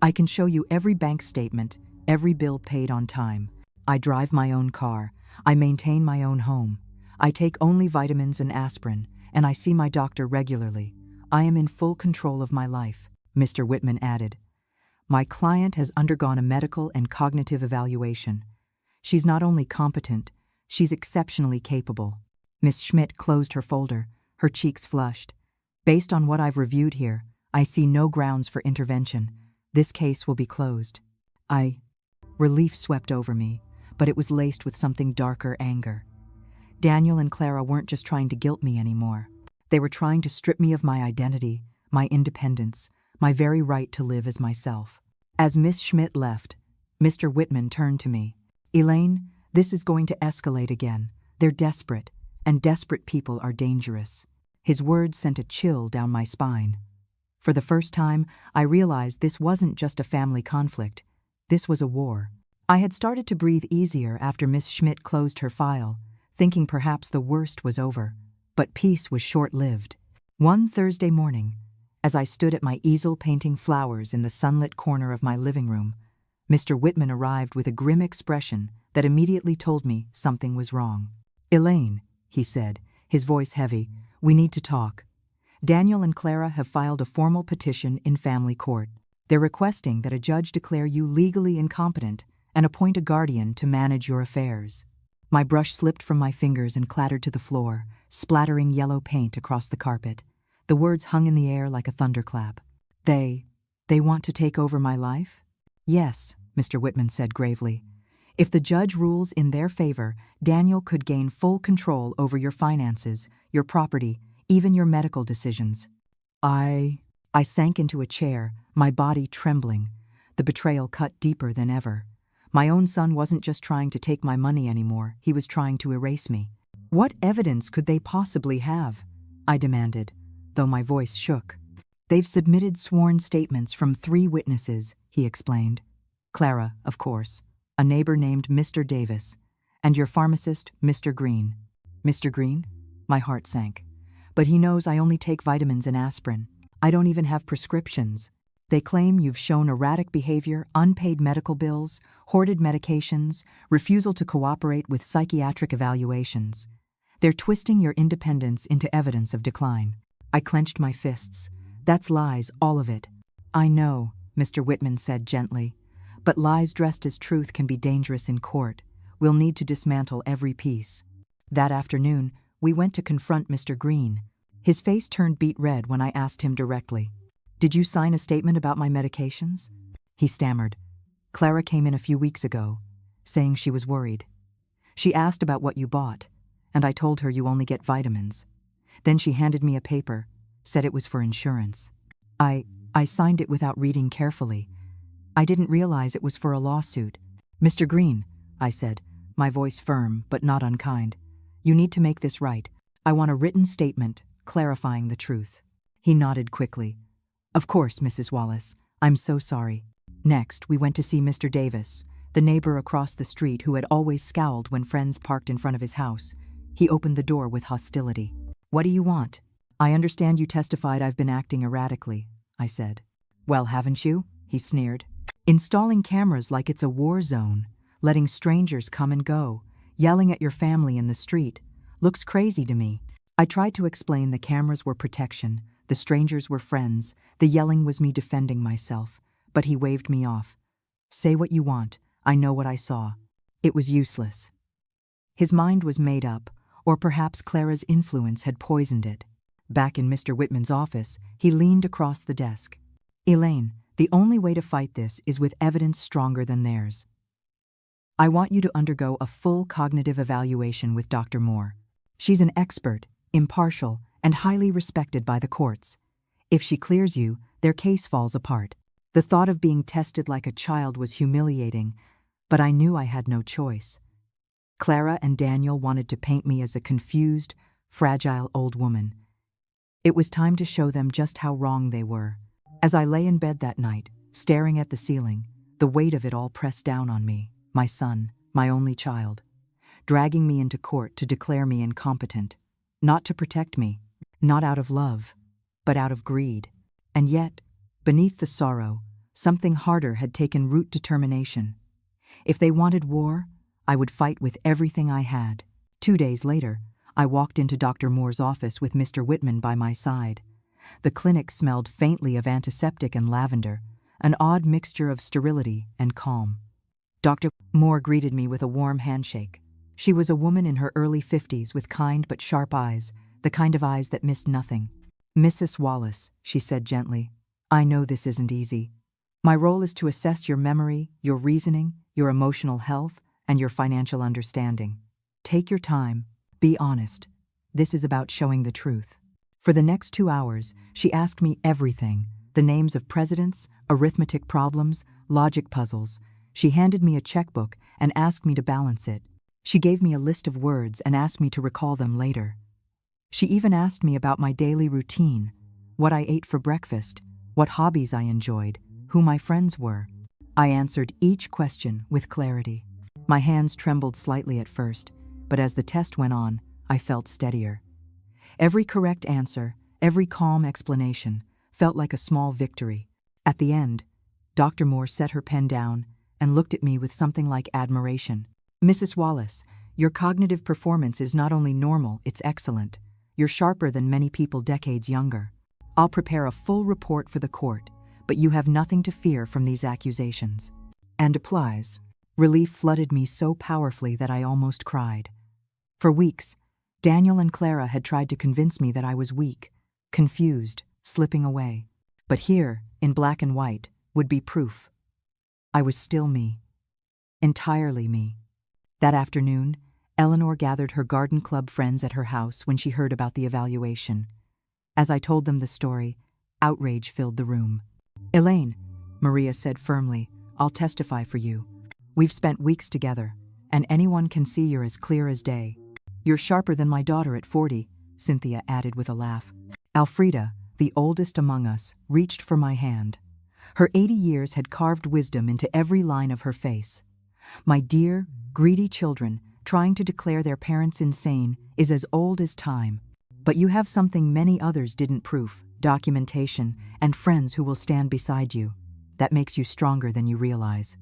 Speaker 1: I can show you every bank statement, every bill paid on time. I drive my own car. I maintain my own home. I take only vitamins and aspirin, and I see my doctor regularly. I am in full control of my life, Mr. Whitman added. My client has undergone a medical and cognitive evaluation. She's not only competent, she's exceptionally capable. Miss Schmidt closed her folder, her cheeks flushed. Based on what I've reviewed here, I see no grounds for intervention. This case will be closed. Relief swept over me, but it was laced with something darker anger. Daniel and Clara weren't just trying to guilt me anymore. They were trying to strip me of my identity, my independence, my very right to live as myself. As Miss Schmidt left, Mr. Whitman turned to me. Elaine, this is going to escalate again. They're desperate, and desperate people are dangerous. His words sent a chill down my spine. For the first time, I realized this wasn't just a family conflict. This was a war. I had started to breathe easier after Miss Schmidt closed her file, thinking perhaps the worst was over. But peace was short-lived. One Thursday morning, as I stood at my easel painting flowers in the sunlit corner of my living room, Mr. Whitman arrived with a grim expression that immediately told me something was wrong. Elaine, he said, his voice heavy, we need to talk. Daniel and Clara have filed a formal petition in family court. They're requesting that a judge declare you legally incompetent and appoint a guardian to manage your affairs. My brush slipped from my fingers and clattered to the floor, splattering yellow paint across the carpet. The words hung in the air like a thunderclap. They want to take over my life? Yes, Mr. Whitman said gravely. If the judge rules in their favor, Daniel could gain full control over your finances, your property, even your medical decisions. I sank into a chair, my body trembling. The betrayal cut deeper than ever. My own son wasn't just trying to take my money anymore, he was trying to erase me. What evidence could they possibly have? I demanded, though my voice shook. They've submitted sworn statements from 3 witnesses, he explained. Clara, of course, a neighbor named Mr. Davis, and your pharmacist, Mr. Green. Mr. Green? My heart sank. But he knows I only take vitamins and aspirin. I don't even have prescriptions. They claim you've shown erratic behavior, unpaid medical bills, hoarded medications, refusal to cooperate with psychiatric evaluations. They're twisting your independence into evidence of decline. I clenched my fists. That's lies, all of it. I know, Mr. Whitman said gently, but lies dressed as truth can be dangerous in court. We'll need to dismantle every piece. That afternoon, we went to confront Mr. Green. His face turned beet red when I asked him directly. Did you sign a statement about my medications? He stammered. Clara came in a few weeks ago, saying she was worried. She asked about what you bought, and I told her you only get vitamins. Then she handed me a paper, said it was for insurance. I signed it without reading carefully. I didn't realize it was for a lawsuit. Mr. Green, I said, my voice firm but not unkind. You need to make this right. I want a written statement clarifying the truth. He nodded quickly. Of course, Mrs. Wallace. I'm so sorry. Next, we went to see Mr. Davis, the neighbor across the street who had always scowled when friends parked in front of his house. He opened the door with hostility. What do you want? I understand you testified I've been acting erratically, I said. Well, haven't you? He sneered. Installing cameras like it's a war zone, letting strangers come and go, yelling at your family in the street. Looks crazy to me. I tried to explain the cameras were protection, The strangers were friends. The yelling was me defending myself. But he waved me off. Say what you want. I know what I saw. It was useless. His mind was made up, or perhaps Clara's influence had poisoned it. Back in Mr. Whitman's office, he leaned across the desk. Elaine, the only way to fight this is with evidence stronger than theirs. I want you to undergo a full cognitive evaluation with Dr. Moore. She's an expert, impartial, and highly respected by the courts. If she clears you, their case falls apart. The thought of being tested like a child was humiliating, but I knew I had no choice. Clara and Daniel wanted to paint me as a confused, fragile old woman. It was time to show them just how wrong they were. As I lay in bed that night, staring at the ceiling, the weight of it all pressed down on me, my son, my only child, dragging me into court to declare me incompetent, not to protect me, not out of love, but out of greed. And yet, beneath the sorrow, something harder had taken root: determination. If they wanted war, I would fight with everything I had. 2 days later, I walked into Dr. Moore's office with Mr. Whitman by my side. The clinic smelled faintly of antiseptic and lavender, an odd mixture of sterility and calm. Dr. Moore greeted me with a warm handshake. She was a woman in her early 50s with kind but sharp eyes, the kind of eyes that missed nothing. Mrs. Wallace, she said gently, I know this isn't easy. My role is to assess your memory, your reasoning, your emotional health, and your financial understanding. Take your time. Be honest. This is about showing the truth. For the next 2 hours, she asked me everything: the names of presidents, arithmetic problems, logic puzzles. She handed me a checkbook and asked me to balance it. She gave me a list of words and asked me to recall them later. She even asked me about my daily routine, what I ate for breakfast, what hobbies I enjoyed, who my friends were. I answered each question with clarity. My hands trembled slightly at first, but as the test went on, I felt steadier. Every correct answer, every calm explanation, felt like a small victory. At the end, Dr. Moore set her pen down and looked at me with something like admiration. Mrs. Wallace, your cognitive performance is not only normal, it's excellent. You're sharper than many people decades younger. I'll prepare a full report for the court, but you have nothing to fear from these accusations. And applies. Relief flooded me so powerfully that I almost cried. For weeks, Daniel and Clara had tried to convince me that I was weak, confused, slipping away. But here, in black and white, would be proof. I was still me. Entirely me. That afternoon, Eleanor gathered her garden club friends at her house when she heard about the evaluation. As I told them the story, outrage filled the room. Elaine, Maria said firmly, I'll testify for you. We've spent weeks together, and anyone can see you're as clear as day. You're sharper than my daughter at 40, Cynthia added with a laugh. Alfreda, the oldest among us, reached for my hand. Her 80 years had carved wisdom into every line of her face. My dear, greedy children, trying to declare their parents insane, is as old as time. But you have something many others didn't: proof, documentation, and friends who will stand beside you. That makes you stronger than you realize.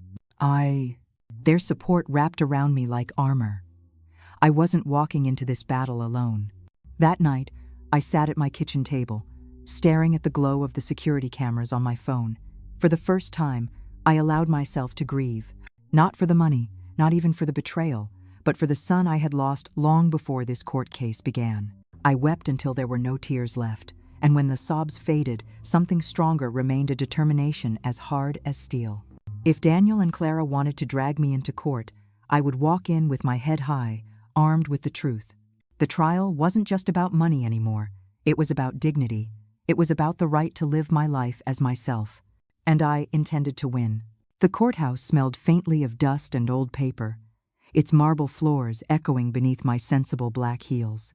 Speaker 1: Their support wrapped around me like armor. I wasn't walking into this battle alone. That night, I sat at my kitchen table, staring at the glow of the security cameras on my phone. For the first time, I allowed myself to grieve. Not for the money, not even for the betrayal, but for the son I had lost long before this court case began. I wept until there were no tears left, and when the sobs faded, something stronger remained: a determination as hard as steel. If Daniel and Clara wanted to drag me into court, I would walk in with my head high, armed with the truth. The trial wasn't just about money anymore. It was about dignity. It was about the right to live my life as myself. And I intended to win. The courthouse smelled faintly of dust and old paper, its marble floors echoing beneath my sensible black heels.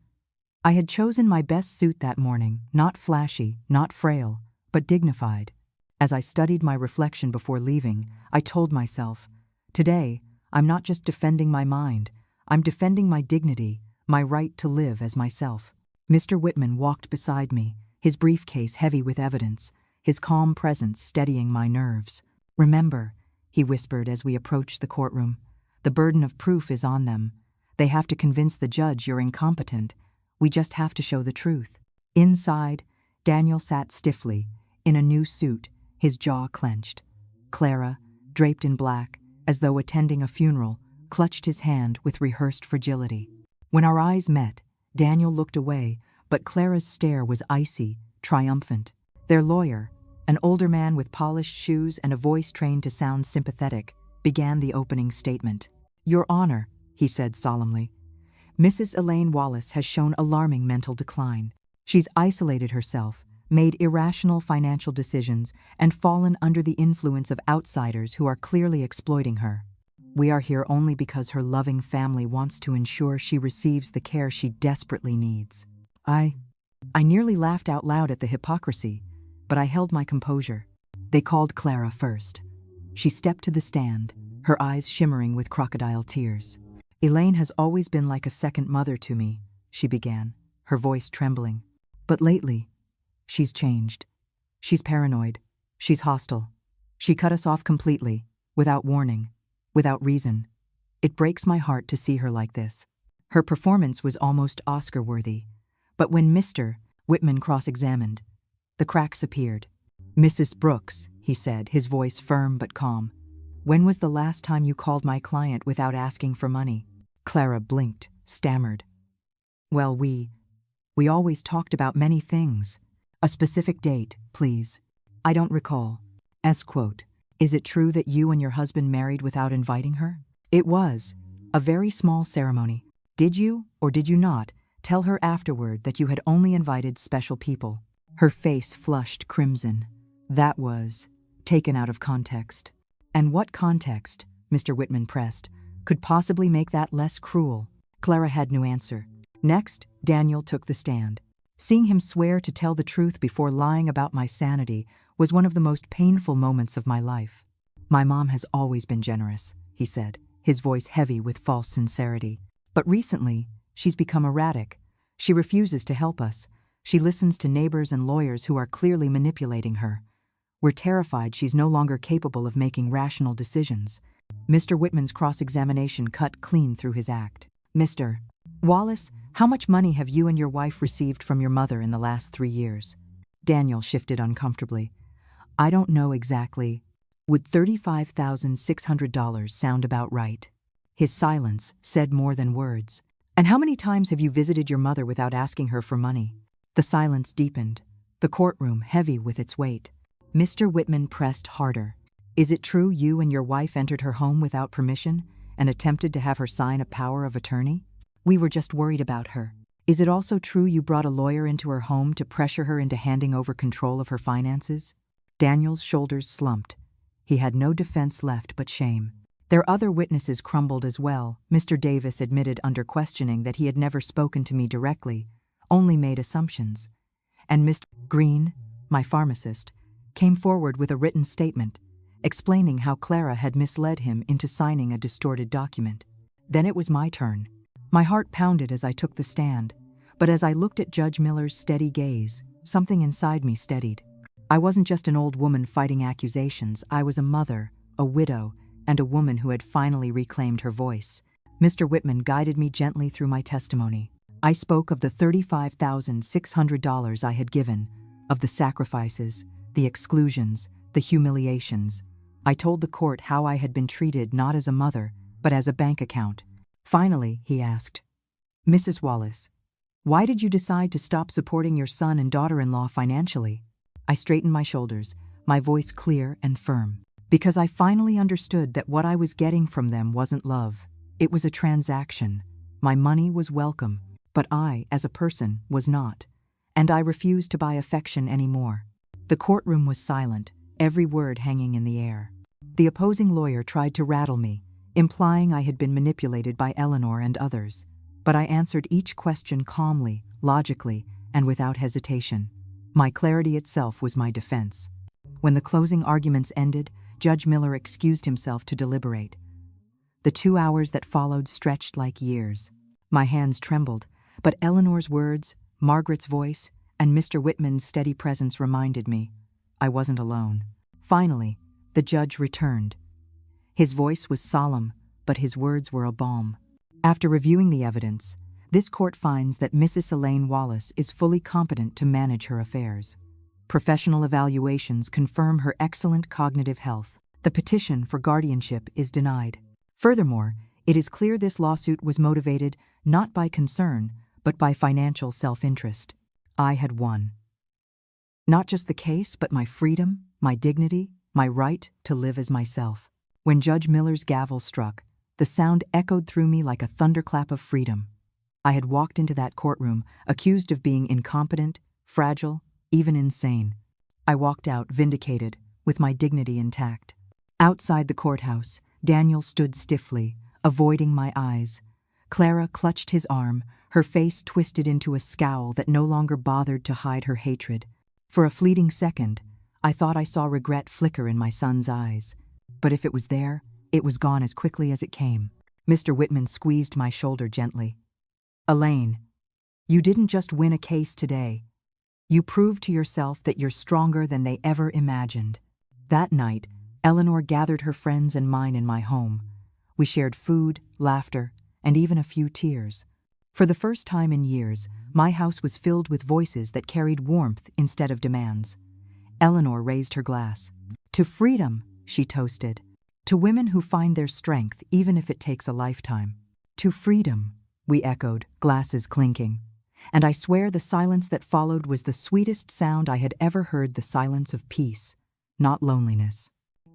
Speaker 1: I had chosen my best suit that morning, not flashy, not frail, but dignified. As I studied my reflection before leaving, I told myself, today, I'm not just defending my mind, I'm defending my dignity, my right to live as myself. Mr. Whitman walked beside me, his briefcase heavy with evidence, his calm presence steadying my nerves. Remember, he whispered as we approached the courtroom, the burden of proof is on them. They have to convince the judge you're incompetent. We just have to show the truth. Inside, Daniel sat stiffly, in a new suit, his jaw clenched. Clara, draped in black, as though attending a funeral, clutched his hand with rehearsed fragility. When our eyes met, Daniel looked away, but Clara's stare was icy, triumphant. Their lawyer, an older man with polished shoes and a voice trained to sound sympathetic, began the opening statement. "Your Honor," he said solemnly, "Mrs. Elaine Wallace has shown alarming mental decline. She's isolated herself, made irrational financial decisions, and fallen under the influence of outsiders who are clearly exploiting her. We are here only because her loving family wants to ensure she receives the care she desperately needs." I nearly laughed out loud at the hypocrisy, but I held my composure. They called Clara first. She stepped to the stand, her eyes shimmering with crocodile tears. "Elaine has always been like a second mother to me," she began, her voice trembling. "But lately, she's changed. She's paranoid. She's hostile. She cut us off completely, without warning, without reason. It breaks my heart to see her like this." Her performance was almost Oscar-worthy. But when Mr. Whitman cross-examined, the cracks appeared. "Mrs. Brooks," he said, his voice firm but calm, "when was the last time you called my client without asking for money?" Clara blinked, stammered. "Well, we always talked about many things. A specific date, please." "I don't recall." Quote, "Is it true that you and your husband married without inviting her?" "It was. A very small ceremony. Did you, or did you not, tell her afterward that you had only invited special people?" Her face flushed crimson. "That was taken out of context." "And what context," Mr. Whitman pressed, "could possibly make that less cruel?" Clara had no answer. Next, Daniel took the stand. Seeing him swear to tell the truth before lying about my sanity was one of the most painful moments of my life. "My mom has always been generous," he said, his voice heavy with false sincerity. "But recently, she's become erratic. She refuses to help us. She listens to neighbors and lawyers who are clearly manipulating her. We're terrified she's no longer capable of making rational decisions." Mr. Whitman's cross-examination cut clean through his act. "Mr. Wallace, how much money have you and your wife received from your mother in the last 3 years?" Daniel shifted uncomfortably. "I don't know exactly. Would $35,600 sound about right?" His silence said more than words. "And how many times have you visited your mother without asking her for money?" The silence deepened, the courtroom heavy with its weight. Mr. Whitman pressed harder. "Is it true you and your wife entered her home without permission and attempted to have her sign a power of attorney?" "We were just worried about her." "Is it also true you brought a lawyer into her home to pressure her into handing over control of her finances?" Daniel's shoulders slumped. He had no defense left but shame. Their other witnesses crumbled as well. Mr. Davis admitted under questioning that he had never spoken to me directly, only made assumptions. And Mr. Green, my pharmacist, came forward with a written statement, explaining how Clara had misled him into signing a distorted document. Then it was my turn. My heart pounded as I took the stand, but as I looked at Judge Miller's steady gaze, something inside me steadied. I wasn't just an old woman fighting accusations. I was a mother, a widow, and a woman who had finally reclaimed her voice. Mr. Whitman guided me gently through my testimony. I spoke of the $35,600 I had given, of the sacrifices, the exclusions, the humiliations. I told the court how I had been treated not as a mother, but as a bank account. Finally, he asked, "Mrs. Wallace, why did you decide to stop supporting your son and daughter-in-law financially?" I straightened my shoulders, my voice clear and firm. "Because I finally understood that what I was getting from them wasn't love. It was a transaction. My money was welcome, but I, as a person, was not. And I refused to buy affection anymore." The courtroom was silent, every word hanging in the air. The opposing lawyer tried to rattle me, implying I had been manipulated by Eleanor and others. But I answered each question calmly, logically, and without hesitation. My clarity itself was my defense. When the closing arguments ended, Judge Miller excused himself to deliberate. The 2 hours that followed stretched like years. My hands trembled, but Eleanor's words, Margaret's voice, and Mr. Whitman's steady presence reminded me I wasn't alone. Finally, the judge returned. His voice was solemn, but his words were a balm. After reviewing the evidence, This court finds that Mrs. Elaine Wallace is fully competent to manage her affairs. Professional evaluations confirm her excellent cognitive health. The petition for guardianship is denied. Furthermore, it is clear this lawsuit was motivated not by concern, but by financial self-interest. I had won. Not just the case, but my freedom, my dignity, my right to live as myself. When Judge Miller's gavel struck, the sound echoed through me like a thunderclap of freedom. I had walked into that courtroom, accused of being incompetent, fragile, even insane. I walked out vindicated, with my dignity intact. Outside the courthouse, Daniel stood stiffly, avoiding my eyes. Clara clutched his arm, her face twisted into a scowl that no longer bothered to hide her hatred. For a fleeting second, I thought I saw regret flicker in my son's eyes. But if it was there, it was gone as quickly as it came. Mr. Whitman squeezed my shoulder gently. Elaine, you didn't just win a case today. You proved to yourself that you're stronger than they ever imagined. That night, Eleanor gathered her friends and mine in my home. We shared food, laughter, and even a few tears. For the first time in years, my house was filled with voices that carried warmth instead of demands. Eleanor raised her glass. To freedom, she toasted. To women who find their strength even if it takes a lifetime. To freedom, we echoed, glasses clinking. And I swear the silence that followed was the sweetest sound I had ever heard, the silence of peace, not loneliness.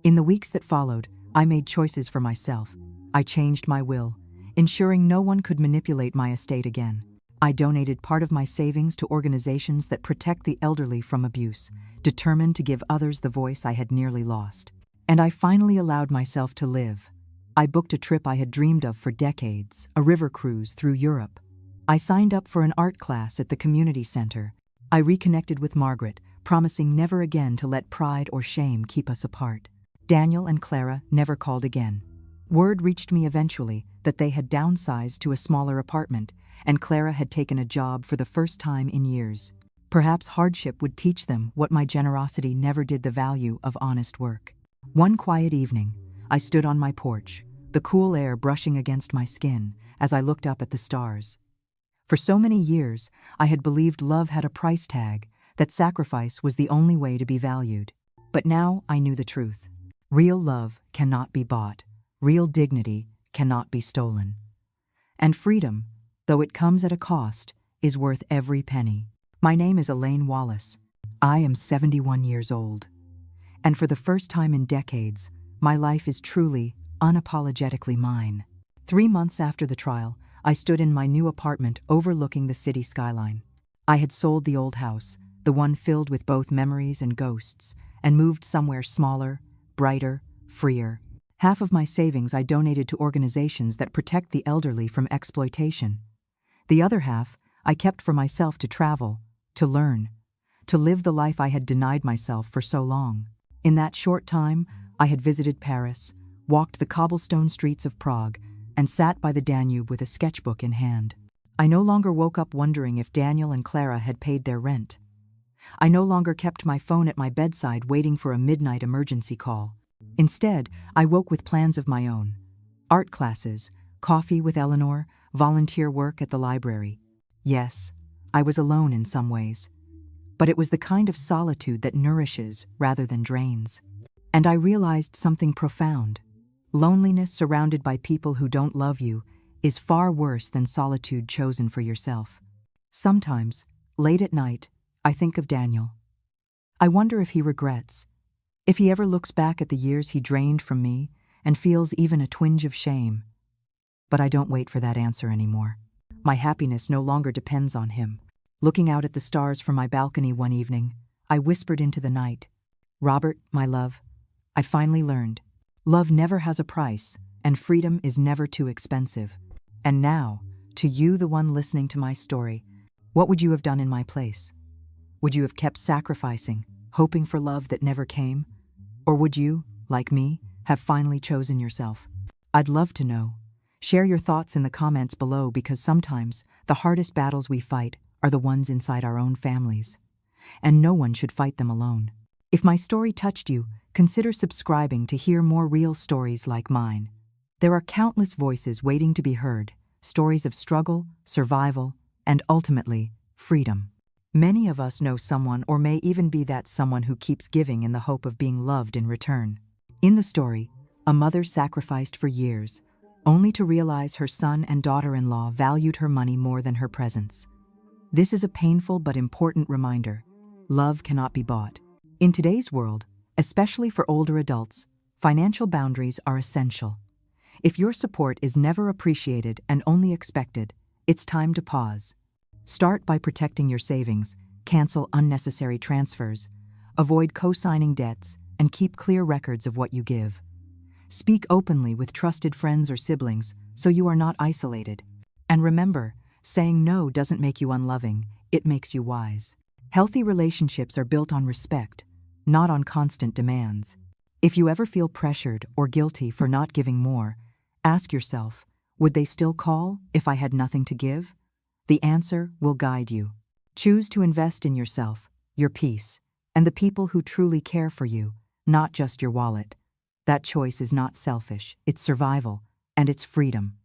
Speaker 1: In the weeks that followed, I made choices for myself. I changed my will, ensuring no one could manipulate my estate again. I donated part of my savings to organizations that protect the elderly from abuse, determined to give others the voice I had nearly lost. And I finally allowed myself to live. I booked a trip I had dreamed of for decades, a river cruise through Europe. I signed up for an art class at the community center. I reconnected with Margaret, promising never again to let pride or shame keep us apart. Daniel and Clara never called again. Word reached me eventually that they had downsized to a smaller apartment, and Clara had taken a job for the first time in years. Perhaps hardship would teach them what my generosity never did: the value of honest work. One quiet evening, I stood on my porch, the cool air brushing against my skin as I looked up at the stars. For so many years, I had believed love had a price tag, that sacrifice was the only way to be valued. But now I knew the truth. Real love cannot be bought. Real dignity cannot be stolen. And freedom, though it comes at a cost, is worth every penny. My name is Elaine Wallace. I am 71 years old. And for the first time in decades, my life is truly, unapologetically mine. 3 months after the trial, I stood in my new apartment overlooking the city skyline. I had sold the old house, the one filled with both memories and ghosts, and moved somewhere smaller, brighter, freer. Half of my savings I donated to organizations that protect the elderly from exploitation. The other half I kept for myself to travel, to learn, to live the life I had denied myself for so long. In that short time, I had visited Paris, walked the cobblestone streets of Prague, and sat by the Danube with a sketchbook in hand. I no longer woke up wondering if Daniel and Clara had paid their rent. I no longer kept my phone at my bedside waiting for a midnight emergency call. Instead, I woke with plans of my own. Art classes, coffee with Eleanor, volunteer work at the library. Yes, I was alone in some ways. But it was the kind of solitude that nourishes rather than drains. And I realized something profound. Loneliness surrounded by people who don't love you is far worse than solitude chosen for yourself. Sometimes, late at night, I think of Daniel. I wonder if he regrets, if he ever looks back at the years he drained from me and feels even a twinge of shame. But I don't wait for that answer anymore. My happiness no longer depends on him. Looking out at the stars from my balcony one evening, I whispered into the night, "Robert, my love, I finally learned. Love never has a price, and freedom is never too expensive. And now, to you, the one listening to my story, what would you have done in my place? Would you have kept sacrificing, hoping for love that never came? Or would you, like me, have finally chosen yourself? I'd love to know. Share your thoughts in the comments below, because sometimes the hardest battles we fight are the ones inside our own families. And no one should fight them alone. If my story touched you, consider subscribing to hear more real stories like mine. There are countless voices waiting to be heard, stories of struggle, survival, and ultimately, freedom. Many of us know someone or may even be that someone who keeps giving in the hope of being loved in return. In the story, a mother sacrificed for years, only to realize her son and daughter-in-law valued her money more than her presence. This is a painful but important reminder. Love cannot be bought. In today's world, especially for older adults, financial boundaries are essential. If your support is never appreciated and only expected, it's time to pause. Start by protecting your savings, cancel unnecessary transfers, avoid co-signing debts, and keep clear records of what you give. Speak openly with trusted friends or siblings so you are not isolated. And remember, saying no doesn't make you unloving, it makes you wise. Healthy relationships are built on respect, not on constant demands. If you ever feel pressured or guilty for not giving more, ask yourself, would they still call if I had nothing to give? The answer will guide you. Choose to invest in yourself, your peace, and the people who truly care for you, not just your wallet. That choice is not selfish, it's survival, and it's freedom.